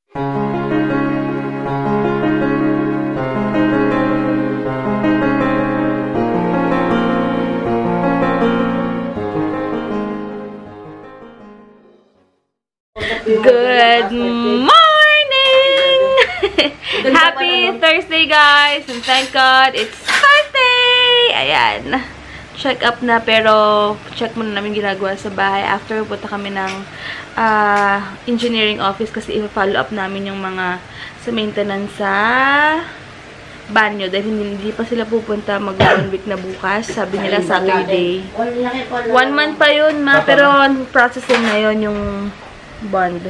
Good morning! Happy Thursday, guys! And thank God, it's Thursday! Ayan. Check up na, pero check muna namin ginagawa sa bahay. After, punta kami ng engineering office kasi i-follow up namin yung mga sa maintenance sa banyo. Dahil hindi pa sila pupunta, mag-1 week na bukas. Sabi nila Saturday. 1 month pa yun, ma. Pero processing na yun yung bond.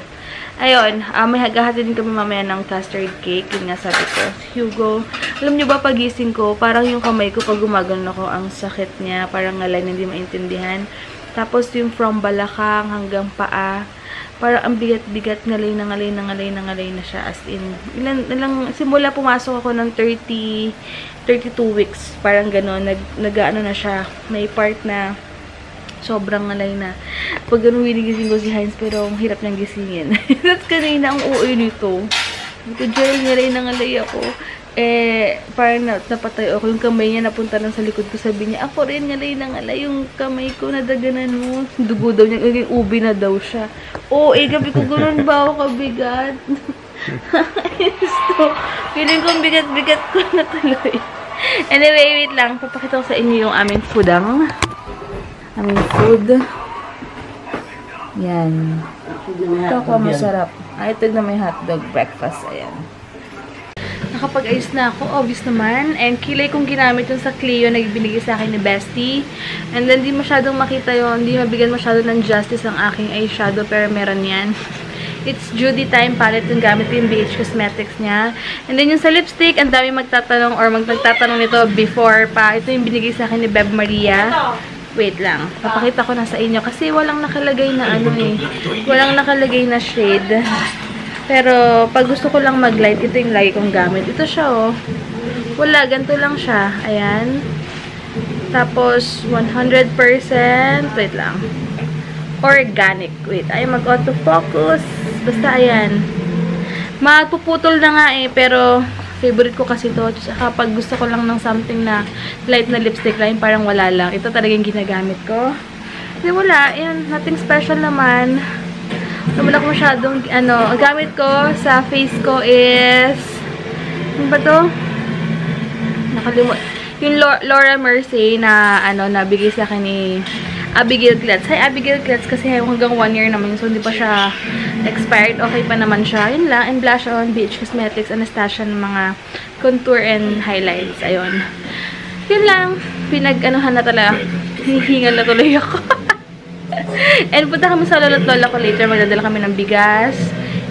Ayun, may hagahati din kami mamaya ng custard cake. Yun nga sabi ko, Hugo, alam nyo ba pagising ko, parang yung kamay ko pag gumagano ako, ang sakit niya, parang ngalay, hindi maintindihan. Tapos yung from balakang hanggang paa, parang ang bigat-bigat, ngalay na siya. As in, simula pumasok ako ng 32 weeks, parang gano'n, nag-ano na siya, may part na sobrang ngalay na. Pag ganun winigising ko si Heinz, pero ang hirap niyang gisingin. That's kanina ang uoy nito. Ito, Jerry, ngalay ako. Parang napatay ako. Yung kamay niya napunta lang sa likod ko. Sabi niya, ako rin, ngalay yung kamay ko, nadaganan mo. Dugo daw niya, naging ubi na daw siya. Gabi ko, ganun ba ako kabigat? Feeling ko bigat-bigat ko na tuloy. Anyway, wait lang. Papakita ko sa inyo yung aming food. Yan. Ito ako masarap. Ito na may hotdog breakfast. Ayan. Nakapag-ayos na ako. Obvious naman. And kilay kong ginamit yung sa Clio na ibinigay sa akin ni Bestie. And then, di masyadong makita yun. Di mabigyan masyado ng justice ang aking eyeshadow. Pero meron yan. It's Judy Time palette yung gamit yung BH Cosmetics niya. And then yung sa lipstick, ang dami magtatanong or magtatanong nito before pa. Ito yung binigay sa akin ni Beb Maria. Wait lang. Papakita ko na sa inyo. Kasi walang nakalagay na walang nakalagay na shade. Pero, pag gusto ko lang mag-light, ito yung lagi kong gamit. Ito siya, oh. Wala, ganito lang siya. Ayan. Tapos, 100%. Wait lang. Organic. Wait, ay mag-autofocus. Basta, ayan. Magpuputol na nga pero favorite ko kasi to. Tsaka pag gusto ko lang ng something na light na lipstick line, parang wala lang. Ito talagang ginagamit ko. Kasi wala. Yan, nothing special naman. Wala ko masyadong, gamit ko sa face ko is, ano ba to? Nakalimutan. Yung Laura Mercier na, nabigay sa akin ni Abigail Klets. Hi, Abigail Klets, kasi hanggang 1 year naman. So, hindi pa siya expired. Okay pa naman siya. Yun lang. And blush on BH Cosmetics, Anastasia ng mga contour and highlights. Ayun. Yun lang. Pinag-anuhan na talaga. Hinihingal na tuloy ako. And punta kami sa lolo't lola ko later. Magdadala kami ng bigas.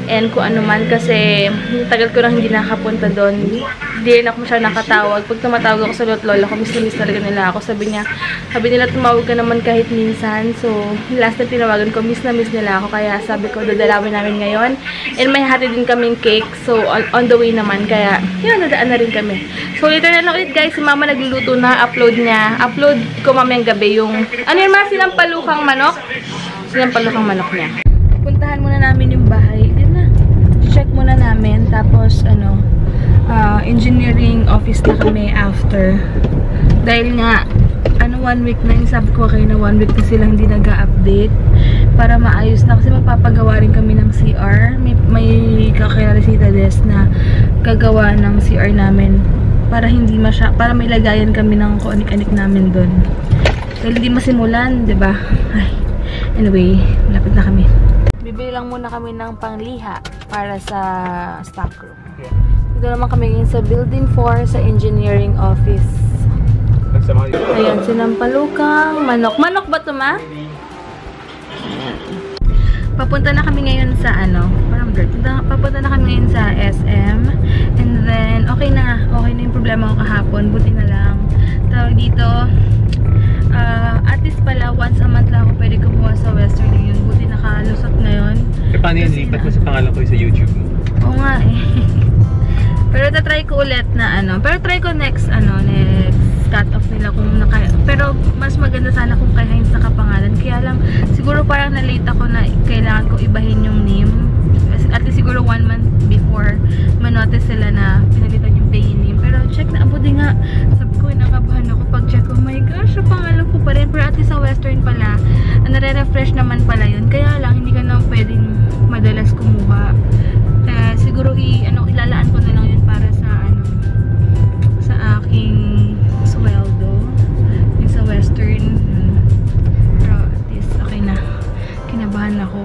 And kung ano man, kasi tagal ko lang hindi nakapunta doon. Hindi rin ako masyadong nakatawag. Pag tumatawag ako sa lolo't lola ko, miss talaga nila ako. Sabi nila tumawag ka naman kahit minsan. So, last na tinawagan ko, miss nila ako. Kaya sabi ko, dadalawin namin ngayon. And may hati din kaming cake. So, on the way naman. Kaya, yun, nadaan na rin kami. So, later na lang ulit, guys. Si mama nagluluto na. Upload ko mamayang gabi yung, sinampalukang manok? Sinampalukang manok niya. Puntahan muna namin yung bahay. Check muna namin. Tapos, engineering office na kami after. Dahil nga, 1 week na yung sabi ko kayo na 1 week na sila hindi nag-update. Para maayos na. Kasi magpapagawa rin kami ng CR. May kakilala si Tades na gagawa ng CR namin. Para para may lagayan kami ng kuanik-anik namin doon. Dahil hindi masimulan, diba? Ay. Anyway, lapit na kami. Bibili lang muna kami ng pangliha para sa stock room. Yeah. Dito naman kami ngayon sa building 4 sa engineering office. Ayan, sinampalukang manok. Manok ba ito, ma? Papunta na kami ngayon sa papunta na kami ngayon sa SM. And then, okay na yung problema ko kahapon. Buti na lang. Tawag dito, at least pala, once a month lang ako pwede kumuha sa Western Union. Buti nakalusot na yun. Paano yun? Lipat mo sa pangalan ko sa YouTube mo? Oo nga Pero tatry ko ulit na pero try ko next cut off nila kung pero mas maganda sana kung kay Heinz nakapangalan. Kaya lang, siguro parang na-late ako na kailangan ko ibahin yung name. At least siguro 1 month or manotice sila na pinalitan yung pay name. Pero check na, abudi nga. Sabi ko, nakabahan ako pag check. Oh my gosh, yung pangalan ko pa rin. Pero at least sa Western pala, nare-refresh naman pala yun. Kaya lang, hindi ka na pwedeng madalas kumuha. Kaya siguro ilalaan ko na lang yun para sa aking sweldo. Yung sa Western. Pero at least, okay na. Kinabahan ako.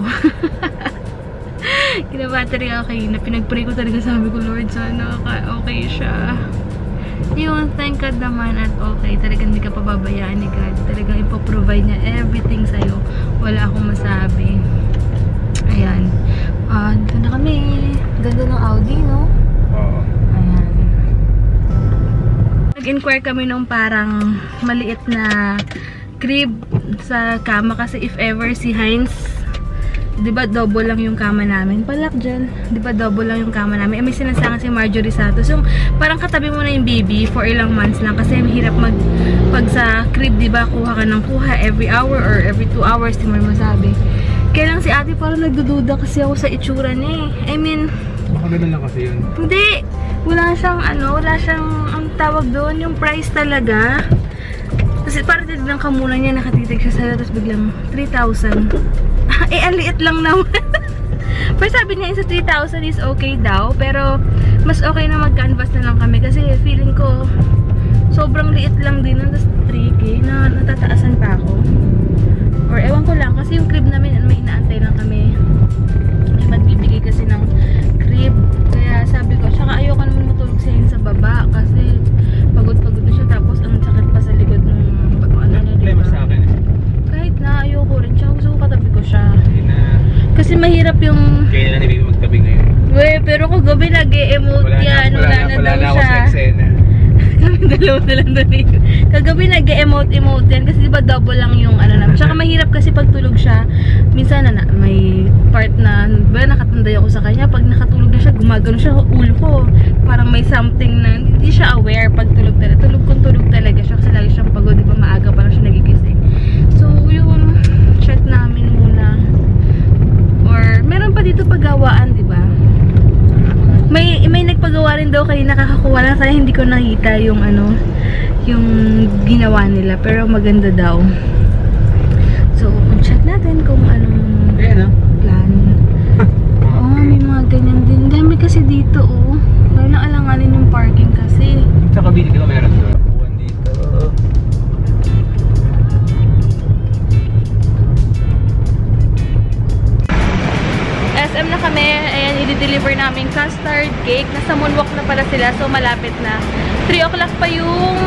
Kinabahan talaga ako. Pinag-pray ko talaga, sabi ko, Lord, sana okay siya. Yung thank God naman at okay. Talagang hindi ka pababayaan ni God. Talagang ipoprovide niya everything sa'yo. Wala akong masabi. Ayan. Dito na kami. Ganda ng Audi, no? Oo. Ayan. Nag-inquire kami nung parang maliit na crib sa kama kasi if ever si Heinz, di ba double lang yung kama namin? Palak dyan. Di ba double lang yung kama namin? May sinasangan si Marjorie Santos. Yung parang katabi mo na yung baby for ilang months lang kasi mahirap pag sa crib, di ba, kuha ka ng kuha every hour or every 2 hours, di mo masabi. Kaya lang si ate parang nagdududa kasi ako sa itsura niya eh. I mean, baka ganun lang kasi yun. hindi. Wala siyang ang tawag doon, yung price talaga. Kasi parang tinignan ka muna niya, nakatitig siya sa'yo, tapos biglang 3,000. Eh, ang liit lang naman. Pero sabi niya, sa 3,000 is okay daw. Pero, mas okay na mag-canvas na lang kami. Kasi feeling ko, sobrang liit lang din. Tapos 3K na natataasan pa ako. Or ewan ko lang, kasi yung crib namin, may inaantay lang kami. May magbibigay kasi ng crib. Kaya sabi ko, tsaka ayoko naman matulog siya sa baba. Kasi pagod-pagod na siya. Tapos ang sakit pa sa likod ng Problema sa akin. kahit na ayoko rin siya. Gusto ko katabi ko siya. Na, Kasi mahirap yung... kaya na hindi magtabi ngayon. Weh, pero kung gabi nag-e-emote yan. Wala na daw ako siya. sa eksena. Kami dalawa na lang doon eh. Kagabi nag-e-emote yan. Kasi diba double lang yung ano namin. Tsaka mahirap kasi pag tulog siya. Minsan na may part na, ba nakatanday ako sa kanya. Pag nakatulog na siya, gumagano siya ulo ko. Parang may something na hindi siya aware pag tulog talaga. Tulog talaga siya kasi lagi siyang pagod. Diba maaga pa lang siya nagigising. So yun, check namin muna. Or meron pa dito paggawaan, diba? May nagpagawa rin daw kayo nakakakuha lang. Kaya hindi ko nakita yung yung ginawa nila. Pero maganda daw. So, check natin kung anong plan. Oo, may mga ganyan din. Dami kasi dito, oh. Lalo alanganin yung parking kasi. Sa kabili ko meron doon. Uwan dito. SM na kami. Ayan, i-deliver namin custard cake. Nasa Moonwalk na pala sila. So, malapit na. 3 o'clock pa yung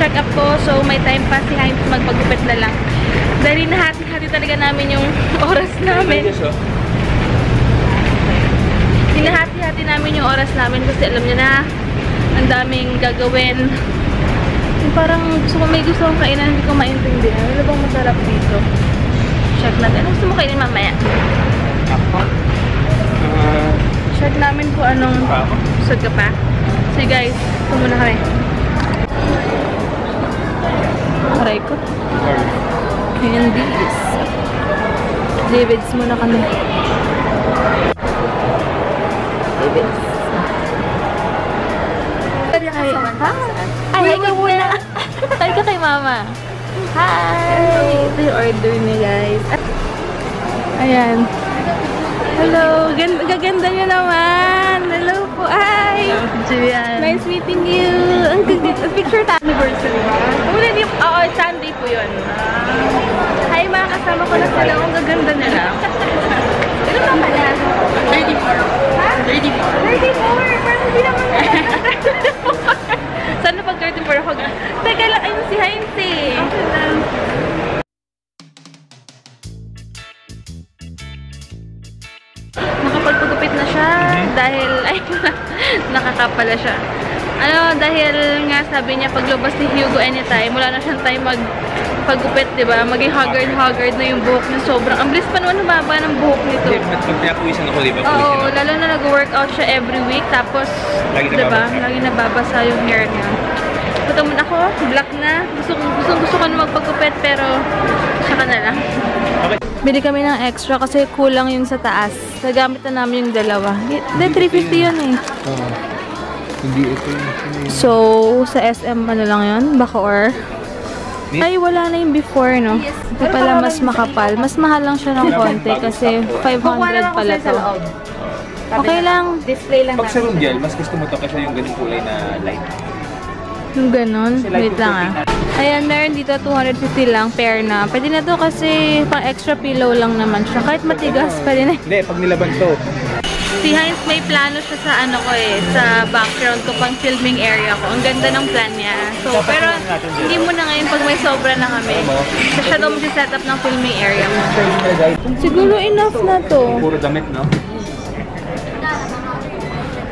check-up ko. So, may time pa si Heinz magpagupit na lang. Dahil nahati-hati talaga namin yung oras namin. Hinahati-hati namin yung oras namin kasi alam niyo na, ang daming gagawin. Yung parang may gusto kong kainan, hindi ko maintindihan. Ano bang masarap dito? Check natin. Ano gusto mo kainin mamaya? Check namin kung anong busog ka pa. So guys, ito muna kami. Aray ko. Candies. David's muna kami. David's. Ay, ka muna. Tayo ka kay mama. Hi! Ito yung order niya, guys. Ayan. Hello! Gaganda niyo naman! Hello po! Hi! Julian. Nice meeting you! Ang gaganda. Picture tayo. Anniversary ba? Oo, Sunday po yun. Hi, mga kasama ko na sila. Ang gaganda nila. Ito na pala. 34. Ha? 34. 34? Parang hindi naman na. Sana pag 34 ako. Teka lang, ayun si Heinz eh. Okay lang. Nakapagpagupit na siya dahil, ay, nakakapala siya. Dahil nga sabi niya paglabas ni Hugo anytime, wala na siyang time magpagupit, diba? Maging haggard na yung buhok niya. Sobrang, ang bilis pa naman humaba ng buhok nito. Pag pinapuwisan ako, diba? Oo, lalo na nag-workout siya every week. Tapos, diba? Lagi nababasa yung hair niya. Punta muna ako, black na. Gusto ko na magpagkupit pero saka na lang. Okay. Bili kami ng extra kasi kulang yung sa taas. Nagamit na namin yung dalawa. Hindi, 350 yun eh. Hindi ito yung... So, sa SM ano lang yun? Bacoor. Ay, wala na yung before, no? Ito pala mas makapal. Mas mahal lang siya ng konti kasi 500 pala to. Okay lang. Display lang Pag sa room gel, mas gusto mo to kasi yung ganung kulay na light. Yung ganon. Wait lang ah. Ayan, meron dito 250 lang. Pair na. Pwede na to kasi pang extra pillow lang naman siya. Kahit matigas, pwede na. Hindi, pag nilaban to. Si Heinz may plano siya sa ano ko eh, sa background ko, pang filming area ko. Ang ganda ng plan niya. So, pero hindi mo na ngayon pag may sobra na kami. So, siya daw mag-set up ng filming area mo. Siguro enough na to. Puro damit, no?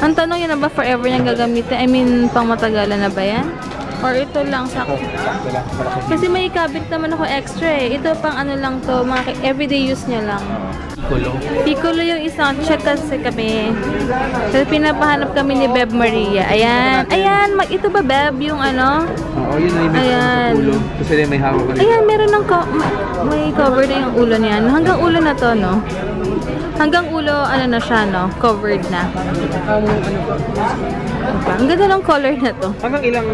Ang tanong yun na ba forever niyang gagamitin? I mean, pang matagalan na ba yan? Or ito lang sakto? Sakto lang. Kasi may kabit naman ako extra eh. Ito pang ano lang to, mga everyday use niya lang. Piccolo. Piccolo yung isang check kasi kami. Kasi pinapahanap kami ni Beb Maria. Ayan. Ayan. Ito ba Beb? Yung ano? Oo, yun na yung Ayan. ulo. Kasi may hawak ka rin. Ayan. Meron ng may cover na yung ulo niyan. Hanggang ulo na to, no? Hanggang ulo, ano na siya, no? Covered na. Ang ganda ng color na to. Hanggang ilang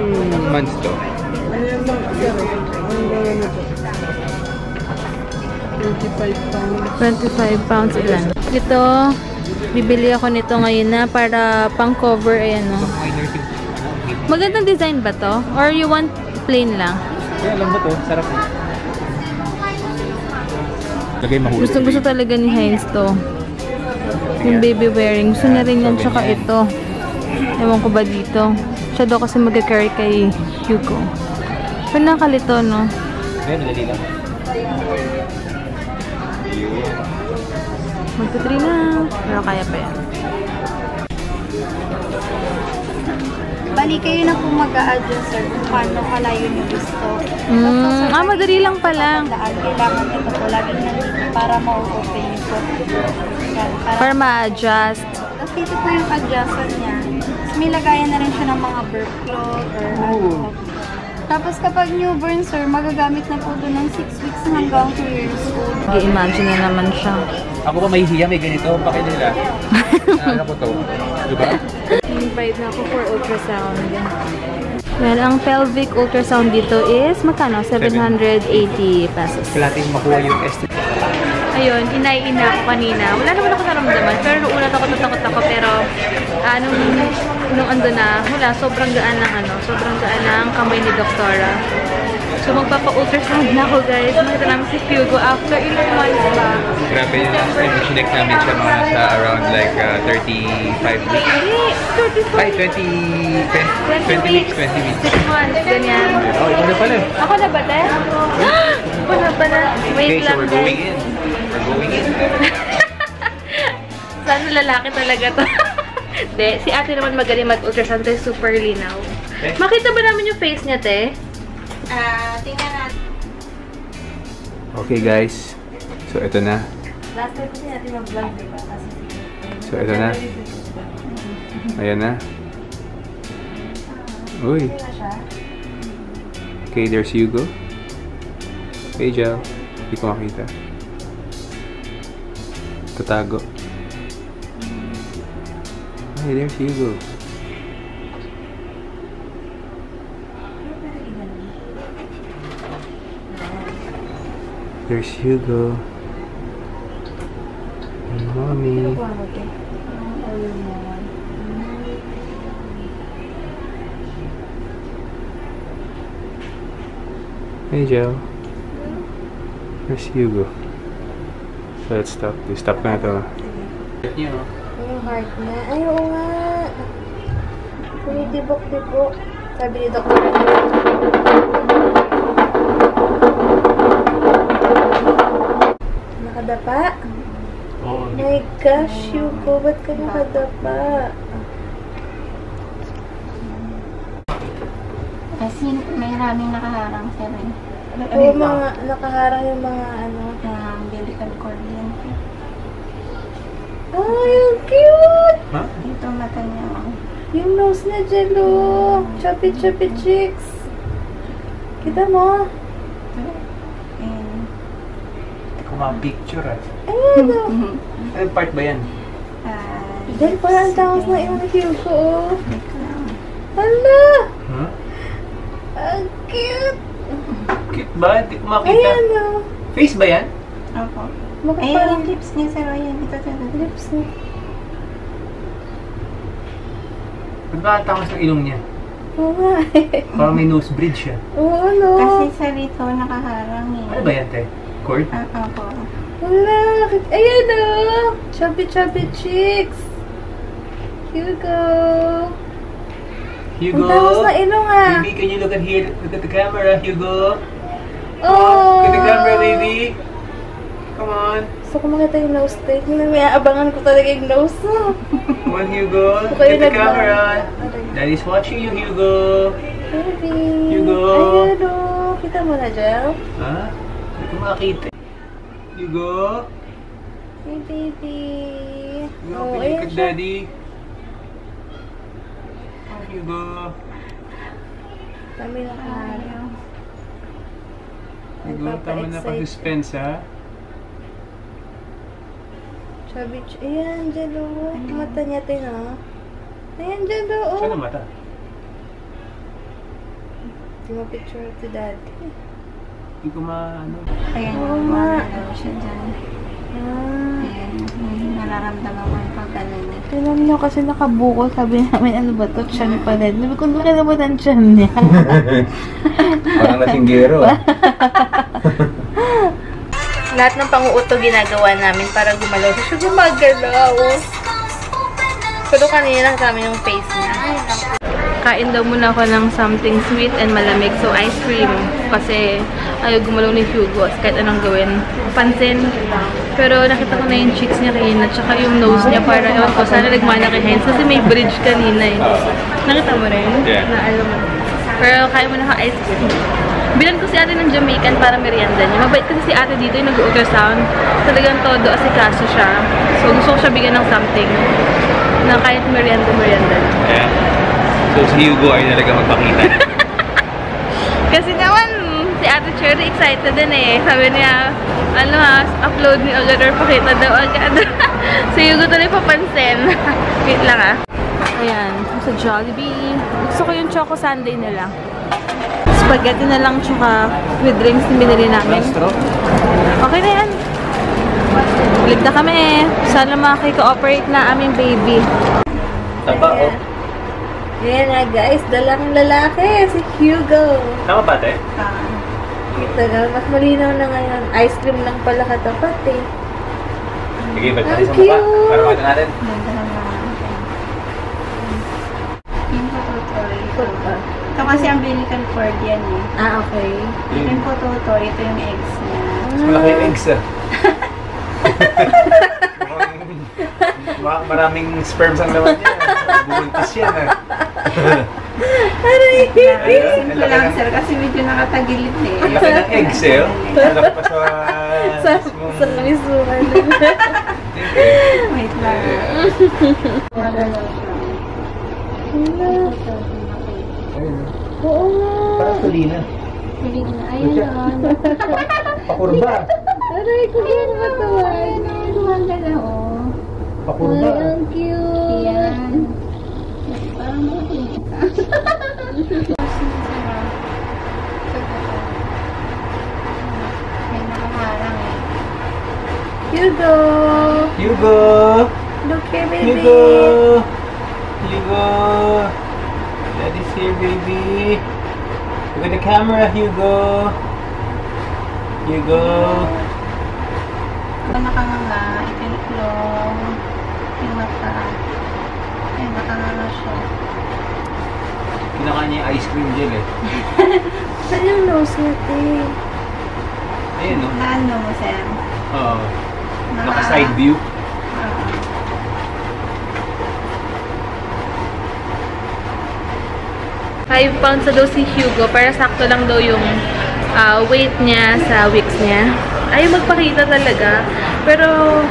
months to? 25 pounds ilan. Ito, bibili ako nito ngayon na para pang cover, ayan no. Magandang design ba to? Or you want plain lang? Kaya alam mo to, sarap. Lagay mahuli. Gusto talaga ni Heinz to. Yung baby wearing. Gusto niya rin yan, tsaka ito. Ewan ko ba dito. Siya daw kasi mag-carry kay Hugo. Pero nakalito, no? Ayan, madali lang. Magta-3 na. Pero kaya pa yan. Bali kayo na kung mag-a-adjust sir kung paano kalayo nyo gusto. Madali lang pala. Kailangan ito po laging nandito para ma-open yung po. Para ma-adjust. Tapos dito po yung adjustment niya. Tapos may lagayan na rin siya ng mga birth cloth or ano. Tapos kapag newborn sir, magagamit na po doon ng 6 weeks hanggang 2 years old. Nag-imagine na naman siya. Ako pa mahihiya, may ganito. Bakit nila? Ano ko to? Diba? Invite na ako for ultrasound. Well, ang pelvic ultrasound dito is magkano? 780 pesos. Kailangan natin makuha yung estimate. Ayun, inay-ina ako kanina. Wala naman ako naramdaman. Pero nung una takot ako. Pero nung ando na, wala, sobrang gaan ng kamay ni Doktora. So magpapa-ultrasound na ako guys. Makita namin si Hugo after ilang months pa. Grabe yun. Chinek namin siya mga sa around like 35 weeks. Ay, 20 weeks. 6 months, ganyan. Oh, ikaw na pala. Ako na ba, te? Ako na ba na? Wait Okay, so lang, we're going in. We're going in. Sana lalaki talaga to. De, si ate naman magaling mag-ultrasound kasi super linaw. Eh? Makita ba namin yung face niya, te? Tingnan natin. Okay guys. So ito na. Last time kasi natin mag-vlog, diba? So ito na. Ayan na. Uy. Okay, there's Hugo. Hey, Jel. Hindi ko makita. Tatago. Hey, there's Hugo. There's Hugo. And Mommy. Hey, Joe. There's Hugo. So let's stop. Stop na ito. Yung heart na. Ay, oo nga. Kumidibok-dibok. Sabi ni Dr. Nakadapa? Oh, My gosh, Hugo. Ba't ka nakadapa? Kasi may maraming nakaharang sir eh. Oo, mga nakaharang yung mga ano. Umbilical cord yan. Ay, ang cute! ha? Dito mata niya. Yung nose niya, Jello. Chubby cheeks. Kita mo? Picture ah. Ayan o. Anong part ba yan? Dahil parang tangos na yung Hugo, oh. Hala! Huh? Ang cute! Cute ba? Hindi ko makita. Ayan o. Face ba yan? Opo. Mukha Ayan parang yung lips niya, sir. Ayan, ito. lips niya. Ba't ba tangos ng ilong niya? Oo nga eh. Parang may nose bridge siya. Oo, no. Kasi sa rito, nakaharang eh. Ano ba yan, te? Cord? Opo. Hala! Ayan o. Chubby cheeks. Hugo. Hugo? Ang tangos na ilong ah. Baby, can you look at here? Look at the camera, Hugo. Oh! Look at the camera, baby. Come on. Gusto ko makita yung nose tape. May aabangan ko talaga yung nose mo. Come on, Hugo. Look Okay, at the nagba- camera. Aray. Daddy's watching you, Hugo. Baby. Hugo. Ayan o. Kita mo na, Jel? Ha? Hindi ko makita. Hugo? Hey, baby. Hugo, Oh, can you ayan look at siya. Daddy? Oh, Hugo. Kami na kaya. Hugo, tama na pag-suspense, ha? Chubby ayan, Jelo. Mata niya, tina. Ayan, Jelo. Oh. Saan ang mata? Di mo picture to daddy. Hindi ko ano. Ayan, Oo nga. daw siya dyan. Ah. Ayan, may nararamdaman ko pag ano niya. Tignan niyo kasi nakabukol. Sabi namin, ano ba to? Tiyan pa din. Sabi ko, laki naman ang tiyan niya. Parang lasinggero, ah. Lahat ng panguuto ginagawa namin para gumalaw. So, siya gumagalaw. Pero kanina nakita namin yung face niya. Kain daw muna ako ng something sweet and malamig. So, ice cream. Kasi ayaw gumalaw ni Hugo. Kahit anong gawin. Pansin. Pero nakita ko na yung cheeks niya kanina. Tsaka yung nose niya. Para, ewan ko, sana nagmana kay Hens. Kasi may bridge kanina eh. Nakita mo rin? Yeah. Na alam mo. Pero kain muna ako ice cream. Bilan ko si ate ng Jamaican para merienda niya. Mabait kasi si ate dito yung nag-ultrasound. Talagang todo asikaso siya. So gusto ko siya bigyan ng something na kahit merienda. Yeah. So, si Hugo ay talaga magpakita. Kasi naman, si ate Cherry excited din eh. Sabi niya, ano ha, upload ni agad or pakita daw agad. Si Hugo tuloy papansin. Wait lang ah. Ayan, sa Jollibee. Gusto ko yung Choco Sundae nila. Spaghetti na lang tsaka with drinks na binili namin. Okay na yan. Ulit na kami. Sana makikooperate na aming baby. Taba, oh. Ayan na guys, dalang lalaki, si Hugo. Tama ba, te? Ito na, mas malinaw na ngayon. Ice cream lang pala katapat eh. Sige, ba't Ang natin sa cute. mukha? Para makita natin. Yung phototoy. Ito kasi umbilical cord yan eh. Ah, okay. Yung phototoy, ito yung eggs niya. Mas malaki yung eggs, ah. Maraming sperms ang laman niya. Bubuntis yan, ah. Aray! Simple lang sir, kasi medyo nakatagilid eh. Ang laki ng eggs, eh. Oh. Ang laki pa sa... Sa kamisuhan. Wait lang. Oo nga. Parang tulina. Pilig na. Ayun o. Pakurba. Aray, kung ano matawan. Gumagala o. Pakurba. Ay, ang cute. Yan. Parang makinig ka. May nakaharang eh. Hugo. Hugo! Look here, baby. Hugo! Hugo! Daddy's here, baby. Look at the camera, Hugo. Hugo. Ito nakanganga, ito yung ilong, yung mata. Ay, nakanganga siya. Kinakain niya yung ice cream gel, eh. Saan yung nose natin? Ayun, no? Naano mo, sir? Oo. Naka-side view. 5 pounds na daw si Hugo, para sakto lang daw yung weight niya sa weeks niya. Ayaw magpakita talaga. Pero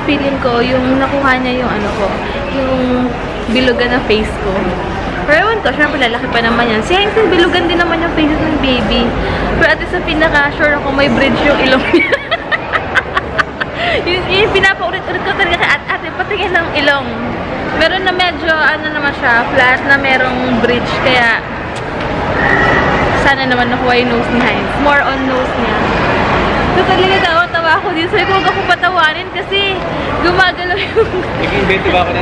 feeling ko, yung nakuha niya yung ano ko, yung bilugan na face ko. Pero ewan ko, syempre lalaki pa naman yan. Si Heinzen, bilugan din naman yung faces ng baby. Pero at least sa pinaka-sure ako may bridge yung ilong niya. yung pinapaulit-ulit ko talaga kay ate, patingin ng ilong. Meron na medyo, ano naman siya, flat na merong bridge. Kaya, sana naman nakuha yung nose ni Heinz. More on nose niya. So talaga tawa-tawa ako dito. Sabi ko, huwag ako patawanin kasi gumagalaw yung... Nag-invento ba ako na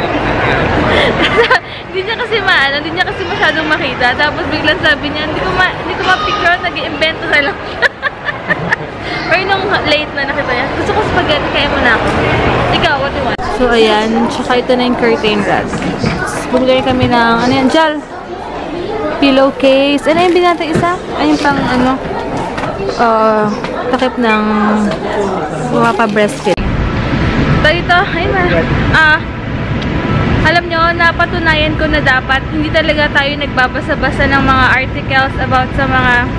Hindi niya kasi hindi niya kasi masyadong makita. Tapos biglang sabi niya, hindi ko ma-picture, nag-invento na lang. Or nung late na nakita niya, gusto ko spaghetti, kaya mo na ako. Ikaw, what do you want? So ayan, tsaka ito na yung curtain rod. Bumigay kami ng, ano yan, gel. Pillowcase. Ano yung binata isa? Ay, yung pang, takip ng mapa-breastfeed. Dito, ayun na. Alam nyo, napatunayan ko na dapat hindi talaga tayo nagbabasa-basa ng mga articles about sa mga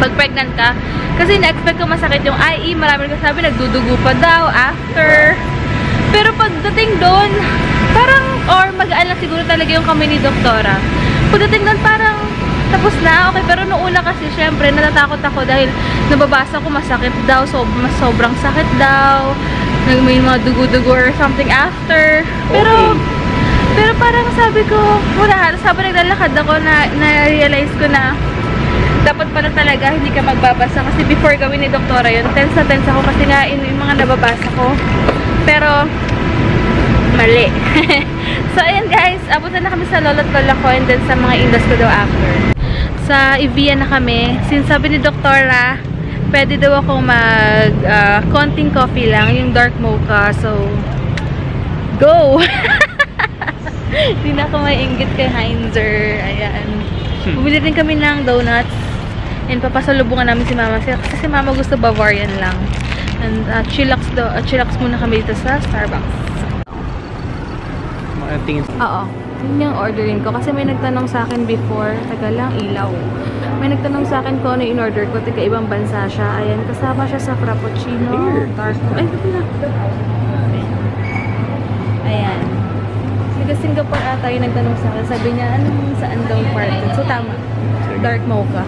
pag-pregnant ka. Kasi na-expect ko masakit yung IE. Marami nagsasabi, nagdudugo pa daw after. Pero pagdating doon, parang, or magaan lang siguro talaga yung kami ni doktora. Pagdating doon, parang tapos na, okay. Pero noong una kasi, syempre, natatakot ako dahil nababasa ko masakit daw, sobrang sakit daw. May mga dugo-dugo or something after. Pero parang sabi ko, wala, habang naglalakad ako, na-realize ko na dapat pala talaga hindi ka magbabasa. Kasi before gawin ni doktora yun, tense na tense ako kasi nga yung mga nababasa ko. Pero, mali. So, ayan guys, abutan na kami sa lolo't lola ko and then sa mga in-laws ko daw after. Sa Evia na kami. Since sabi ni doktora, pwede daw akong konting coffee lang, yung dark mocha. So, go! Hindi na ako maiinggit kay Heinzer. Ayan. Bumili din kami ng donuts. And papasalubungan namin si mama. Kasi si mama gusto Bavarian lang. And chillax muna kami dito sa Starbucks. Oo. Yun yung orderin ko. Kasi may nagtanong sa akin before. Taga lang, ilaw. May nagtanong sa akin kung ano yung order ko. Taga ibang bansa siya. Ayan. Kasama siya sa Frappuccino. Dark. Ay, ito na. Ayan. Taga Singapore ata yung nagtanong sa akin. Sabi niya, anong saan daw part? So, tama. Dark mocha.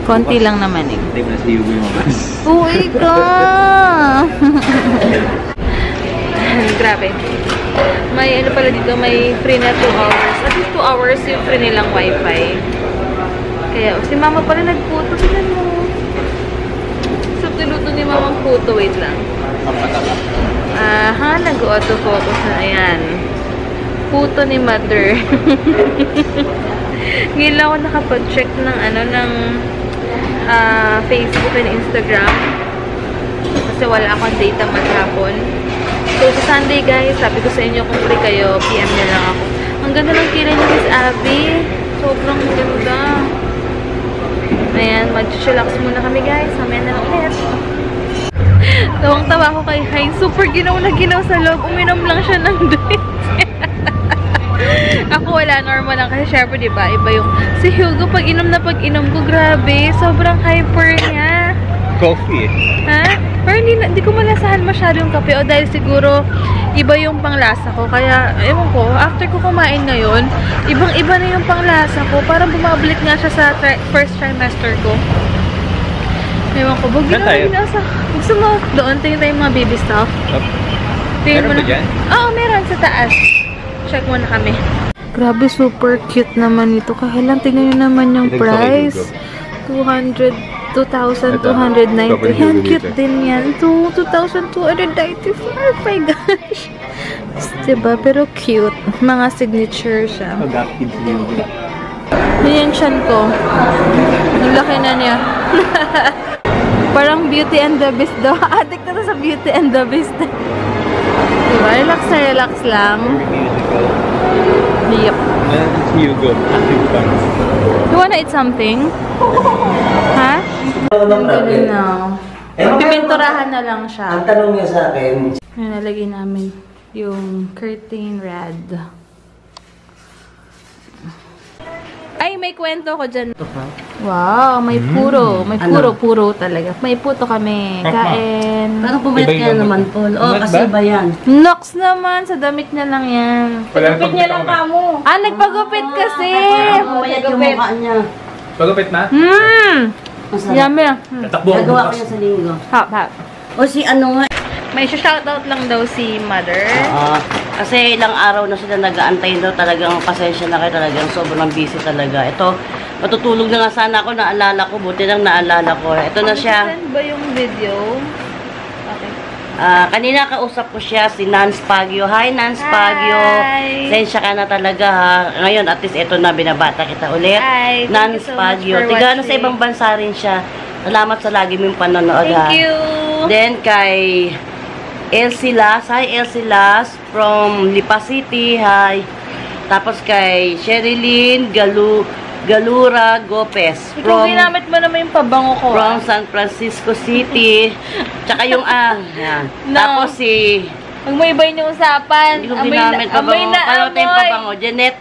Konti lang naman eh. Hindi mo na si Hugo yung mabas. Uy ka! Grabe. May ano pala dito, may free na 2 hours. At least 2 hours yung free nilang wifi. Kaya, si mama pala nagputo. Tignan mo. Subtiluto ni mamang puto. Wait lang. Aha, nag-auto-focus na. Ayan. Puto ni mother. Ngayon lang ako nakapag-check ng ng Facebook and Instagram. Kasi wala akong data maghapon. So, sa Sunday guys, sabi ko sa inyo kung free kayo, PM na lang ako. Ang ganda ng kilay ni Miss Abby. Sobrang ganda. Ayan, mag-chillax muna kami guys. Mamaya na lang ulit. Tawang-tawa ko kay Heinz. Super ginaw na ginaw sa loob. Uminom lang siya ng drink. Ako wala, normal lang. Kasi syempre, diba, iba yung... Si Hugo, pag-inom ko, grabe. Sobrang hyper niya. Coffee eh. Ha? Pero hindi ko malasahan masyado yung kape. O dahil siguro, iba yung panglasa ko. Kaya, ewan ko, after ko kumain ngayon, ibang-iba na yung panglasa ko. Parang bumabalik nga siya sa first trimester ko. Ewan ko, ginasa. Gusto mo doon, tingin tayo yung mga baby stuff. Meron ba dyan? Oo, meron sa taas. Check muna kami. Grabe, super cute naman ito. Kaya lang, tingnan nyo naman yung price. 2,290. Yan, cute din yan. 2,295. My gosh. Diba? Pero cute. Mga signature siya. Yan yung chan ko. Ang laki na niya. Parang Beauty and the Beast daw. Addict na sa Beauty and the Beast. Diba? Relax na relax lang. Yep. Hugo. You wanna eat something? Ha? No. Pipinturahan na lang siya. Ang tanong niya sa akin, Nalagay namin yung curtain rod. Ay, may kwento ko dyan. Wow, may puro. May puro talaga. May puto kami. Kain. Parang pumayat Iba yung ka gamot. naman, Paul. Oo, Pumayat kasi ba? ba yan? Nox naman. Sa damit niya lang yan. Gupit niya lang ka mo. Ah, nagpagupit kasi. Pumayat yung mukha niya. Pagupit na? Masarap. Yummy. Tatakbo ako Gagawa ko bukas. yan sa linggo. Hop, hop. O si ano nga. May shoutout lang daw si mother. Kasi ilang araw na sila nag-aantay daw, talagang pasensya na kayo, talagang sobrang busy talaga. Ito, matutulog na nga sana ako, naalala ko, buti lang naalala ko. Ito na siya. Send ba yung video? Okay. Kanina kausap ko siya, si Nance Pagyo. Hi, Nance Pagyo. Hi. Pasensya ka na talaga ha. Ngayon, at least ito na, binabata kita ulit. Hi, thank Nance you so much Pagyo. for Tiga na sa watching. ibang bansa rin siya. Salamat sa lagi mong panonood ha. Thank you. Then kay Elsie Las. Hi, Elsie Las from Lipa City. Hi. Tapos kay Sherilyn Galura Gopez Ikaw ginamit mo naman yung pabango ko. from San Francisco City. Tsaka yung yan. No. Tapos si Pag mo iba yung usapan. hindi ko ginamit amoy pabango. na Paano tayong amoy. pabango? Janet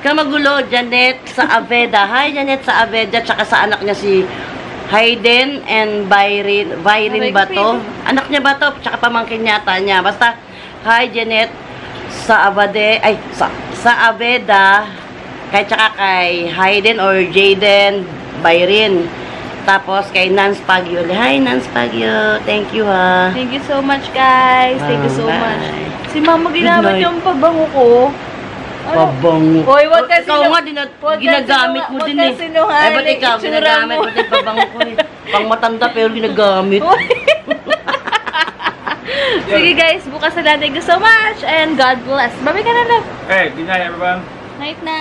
Kamagulo. Janet sa Aveda. Hi, Janet sa Aveda. Tsaka sa anak niya si Hayden and Byron ba to? Anak niya ba to? Tsaka pamangkin yata niya. Basta, hi Janet sa sa Aveda. Kay tsaka kay Hayden or Jaden Byron. Tapos kay Nance Pagyo. Hi Nance Pagyo. Thank you ha. Thank you so much, guys. Thank you so Bye. much. Si mama ginamit night. yung pabango ko. Pabango. Hoy, wag ka Ikaw nga, ginagamit mo din eh. Ay, ba't ikaw, ginagamit mo din pabango ko eh. Pang matanda pero ginagamit. Sige guys, bukas na lang. Thank you so much and God bless. Bye-bye ka na lang. Hey, good night everyone. Night na.